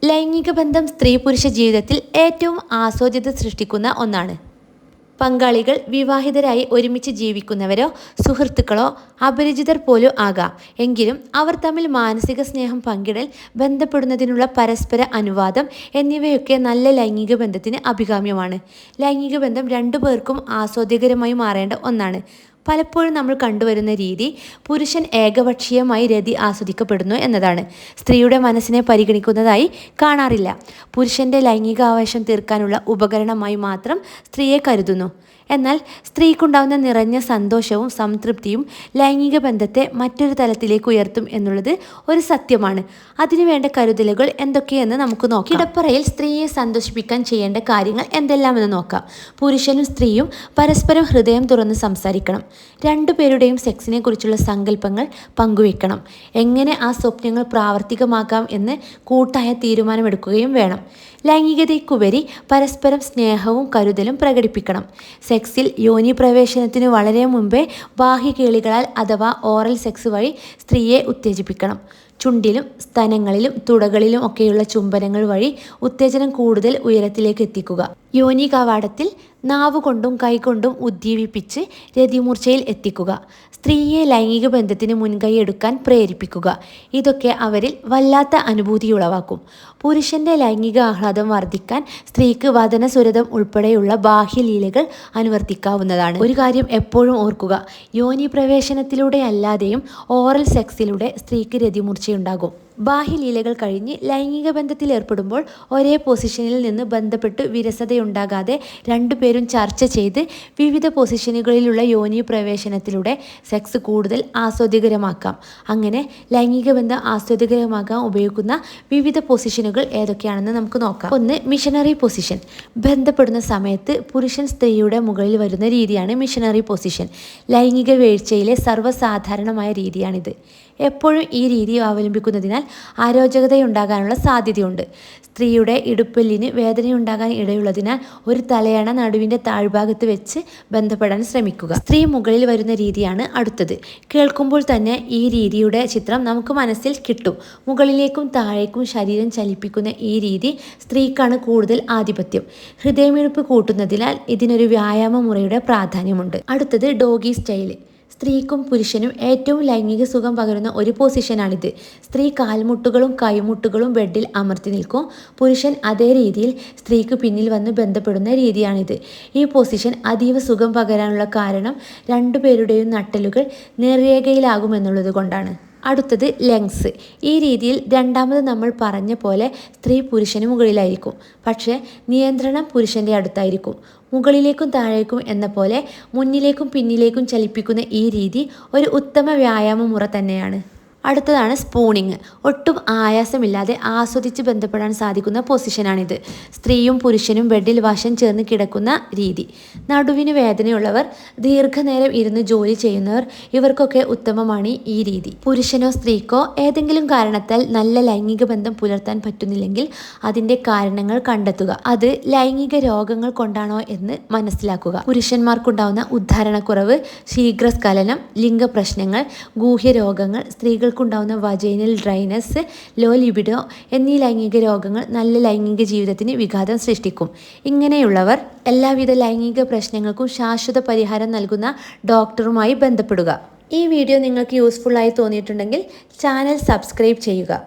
ലൈംഗിക ബന്ധം സ്ത്രീ പുരുഷ ജീവിതത്തിൽ ഏറ്റവും ആസ്വാദ്യത സൃഷ്ടിക്കുന്ന ഒന്നാണ്. പങ്കാളികൾ വിവാഹിതരായി ഒരുമിച്ച് ജീവിക്കുന്നവരോ സുഹൃത്തുക്കളോ അപരിചിതർ പോലും ആകാം. എങ്കിലും അവർ തമ്മിൽ മാനസിക സ്നേഹം പങ്കിടൽ, ബന്ധപ്പെടുന്നതിനുള്ള പരസ്പര അനുവാദം എന്നിവയൊക്കെ നല്ല ലൈംഗിക ബന്ധത്തിന് അഭികാമ്യമാണ്. ലൈംഗിക ബന്ധം രണ്ടു പേർക്കും ആസ്വാദ്യകരമായി മാറേണ്ട ഒന്നാണ്. പലപ്പോഴും നമ്മൾ കണ്ടുവരുന്ന രീതി പുരുഷൻ ഏകപക്ഷീയമായി രതി ആസ്വദിക്കപ്പെടുന്നു എന്നതാണ്. സ്ത്രീയുടെ മനസ്സിനെ പരിഗണിക്കുന്നതായി കാണാറില്ല. പുരുഷൻ്റെ ലൈംഗികാവേശം തീർക്കാനുള്ള ഉപകരണമായി മാത്രം സ്ത്രീയെ കരുതുന്നു. എന്നാൽ സ്ത്രീക്കുണ്ടാവുന്ന നിറഞ്ഞ സന്തോഷവും സംതൃപ്തിയും ലൈംഗിക ബന്ധത്തെ മറ്റൊരു തലത്തിലേക്ക് ഉയർത്തും എന്നുള്ളത് ഒരു സത്യമാണ്. അതിനുവേണ്ട കരുതലുകൾ എന്തൊക്കെയെന്ന് നമുക്ക് നോക്കാം. കിടപ്പറയിൽ സ്ത്രീയെ സന്തോഷിപ്പിക്കാൻ ചെയ്യേണ്ട കാര്യങ്ങൾ എന്തെല്ലാമെന്ന് നോക്കാം. പുരുഷനും സ്ത്രീയും പരസ്പരം ഹൃദയം തുറന്ന് സംസാരിക്കണം. രണ്ടുപേരുടെയും സെക്സിനെ കുറിച്ചുള്ള സങ്കല്പങ്ങൾ പങ്കുവെക്കണം. എങ്ങനെ ആ സ്വപ്നങ്ങൾ പ്രാവർത്തികമാക്കാം എന്ന് കൂട്ടായ തീരുമാനമെടുക്കുകയും വേണം. ലൈംഗികതയ്ക്കുപരി പരസ്പരം സ്നേഹവും കരുതലും പ്രകടിപ്പിക്കണം. സെക്സിൽ യോനി പ്രവേശനത്തിന് വളരെ മുമ്പേ ബാഹ്യകേളികളാൽ അഥവാ ഓറൽ സെക്സ് വഴി സ്ത്രീയെ ഉത്തേജിപ്പിക്കണം. ചുണ്ടിലും സ്തനങ്ങളിലും തുടകളിലും ഒക്കെയുള്ള ചുംബനങ്ങൾ വഴി ഉത്തേജനം കൂടുതൽ ഉയരത്തിലേക്ക് എത്തിക്കുക. യോനി കവാടത്തിൽ നാവുകൊണ്ടും കൈകൊണ്ടും ഉദ്ദീപിപ്പിച്ച് രതിമൂർച്ചയിൽ എത്തിക്കുക. സ്ത്രീയെ ലൈംഗിക ബന്ധത്തിന് മുൻകൈ എടുക്കാൻ പ്രേരിപ്പിക്കുക. ഇതൊക്കെ അവരിൽ വല്ലാത്ത അനുഭൂതി ഉളവാക്കും. പുരുഷന്റെ ലൈംഗിക ആഹ്ലാദം വർദ്ധിക്കാൻ സ്ത്രീക്ക് വദനസുരതം ഉൾപ്പെടെയുള്ള ബാഹ്യലീലകൾ അനുവർത്തിക്കാവുന്നതാണ്. ഒരു കാര്യം എപ്പോഴും ഓർക്കുക, യോനി പ്രവേശനത്തിലൂടെ അല്ലാതെയും ഓറൽ സെക്സിലൂടെ സ്ത്രീക്ക് രതിമൂർച്ചയുണ്ടാകും. ബാഹ്യലീലകൾ കഴിഞ്ഞ് ലൈംഗിക ബന്ധത്തിൽ ഏർപ്പെടുമ്പോൾ ഒരേ പൊസിഷനിൽ നിന്ന് ബന്ധപ്പെട്ട് വിരസതയുണ്ടാകാതെ രണ്ടുപേരും ചർച്ച ചെയ്ത് വിവിധ പൊസിഷനുകളിലുള്ള യോനി പ്രവേശനത്തിലൂടെ സെക്സ് കൂടുതൽ ആസ്വാദ്യകരമാക്കാം. അങ്ങനെ ലൈംഗിക ബന്ധം ആസ്വാദ്യകരമാക്കാൻ ഉപയോഗിക്കുന്ന വിവിധ പൊസിഷനുകൾ ഏതൊക്കെയാണെന്ന് നമുക്ക് നോക്കാം. ഒന്ന്, മിഷനറി പൊസിഷൻ. ബന്ധപ്പെടുന്ന സമയത്ത് പുരുഷൻ സ്ത്രീയുടെ മുകളിൽ വരുന്ന രീതിയാണ് മിഷനറി പൊസിഷൻ. ലൈംഗിക വീഴ്ചയിലെ സർവ്വസാധാരണമായ രീതിയാണിത്. എപ്പോഴും ഈ രീതി അവലംബിക്കുന്നതിനാൽ അരോചകതയുണ്ടാകാനുള്ള സാധ്യതയുണ്ട്. സ്ത്രീയുടെ ഇടുപ്പെല്ലിന് വേദനയുണ്ടാകാൻ ഇടയുള്ളതിനാൽ ഒരു തലയണ നടുവിൻ്റെ താഴ്ഭാഗത്ത് വെച്ച് ബന്ധപ്പെടാൻ ശ്രമിക്കുക. സ്ത്രീ മുകളിൽ വരുന്ന രീതിയാണ് അടുത്തത്. കേൾക്കുമ്പോൾ തന്നെ ഈ രീതിയുടെ ചിത്രം നമുക്ക് മനസ്സിൽ കിട്ടും. മുകളിലേക്കും താഴേക്കും ശരീരം ചലിപ്പിക്കുന്ന ഈ രീതി സ്ത്രീക്കാണ് കൂടുതൽ ആധിപത്യം. ഹൃദയമിടിപ്പ് കൂട്ടുന്നതിനാൽ ഇതിനൊരു വ്യായാമ മുറയുടെ പ്രാധാന്യമുണ്ട്. അടുത്തത് ഡോഗി സ്റ്റൈല്. സ്ത്രീക്കും പുരുഷനും ഏറ്റവും ലൈംഗിക സുഖം പകരുന്ന ഒരു പൊസിഷനാണിത്. സ്ത്രീ കാൽമുട്ടുകളും കൈമുട്ടുകളും ബെഡിൽ അമർത്തി നിൽക്കും. പുരുഷൻ അതേ രീതിയിൽ സ്ത്രീക്ക് പിന്നിൽ വന്ന് ബന്ധപ്പെടുന്ന രീതിയാണിത്. ഈ പൊസിഷൻ അതീവ സുഖം പകരാനുള്ള കാരണം രണ്ടുപേരുടെയും നട്ടലുകൾ നേർരേഖയിലാകുമെന്നുള്ളത് കൊണ്ടാണ്. അടുത്തത് ലെങ്സ്. ഈ രീതിയിൽ രണ്ടാമത് നമ്മൾ പറഞ്ഞ പോലെ സ്ത്രീ പുരുഷന് മുകളിലായിരിക്കും, പക്ഷേ നിയന്ത്രണം പുരുഷൻ്റെ അടുത്തായിരിക്കും. മുകളിലേക്കും താഴേക്കും എന്ന പോലെ മുന്നിലേക്കും പിന്നിലേക്കും ചലിപ്പിക്കുന്ന ഈ രീതി ഒരു ഉത്തമ വ്യായാമ മുറ തന്നെയാണ്. അടുത്തതാണ് സ്പൂണിങ്. ഒട്ടും ആയാസമില്ലാതെ ആസ്വദിച്ച് ബന്ധപ്പെടാൻ സാധിക്കുന്ന പൊസിഷനാണിത്. സ്ത്രീയും പുരുഷനും ബെഡിൽ വശം ചേർന്ന് കിടക്കുന്ന രീതി. നടുവിന് വേദനയുള്ളവർ, ദീർഘനേരം ഇരുന്ന് ജോലി ചെയ്യുന്നവർ, ഇവർക്കൊക്കെ ഉത്തമമാണ് ഈ രീതി. പുരുഷനോ സ്ത്രീക്കോ ഏതെങ്കിലും കാരണത്താൽ നല്ല ലൈംഗിക ബന്ധം പുലർത്താൻ പറ്റുന്നില്ലെങ്കിൽ അതിൻ്റെ കാരണങ്ങൾ കണ്ടെത്തുക. അത് ലൈംഗിക രോഗങ്ങൾ കൊണ്ടാണോ എന്ന് മനസ്സിലാക്കുക. പുരുഷന്മാർക്കുണ്ടാവുന്ന ഉദ്ധാരണക്കുറവ്, ശീഘ്രസ്ഖലനം, ലിംഗപ്രശ്നങ്ങൾ, ഗൂഹ്യരോഗങ്ങൾ, സ്ത്രീകൾക്കുണ്ടാവുന്ന വജൈനൽ ഡ്രൈനസ്, ലോ ലിബിഡോ എന്നീ ലൈംഗിക രോഗങ്ങൾ നല്ല ലൈംഗിക ജീവിതത്തിന് വിഘാതം സൃഷ്ടിക്കും. ഇങ്ങനെയുള്ളവർ എല്ലാവിധ ലൈംഗിക പ്രശ്നങ്ങൾക്കും ശാശ്വത പരിഹാരം നൽകുന്ന ഡോക്ടറുമായി ബന്ധപ്പെടുക. ഈ വീഡിയോ നിങ്ങൾക്ക് യൂസ്ഫുള്ളായി തോന്നിയിട്ടുണ്ടെങ്കിൽ ചാനൽ സബ്സ്ക്രൈബ് ചെയ്യുക.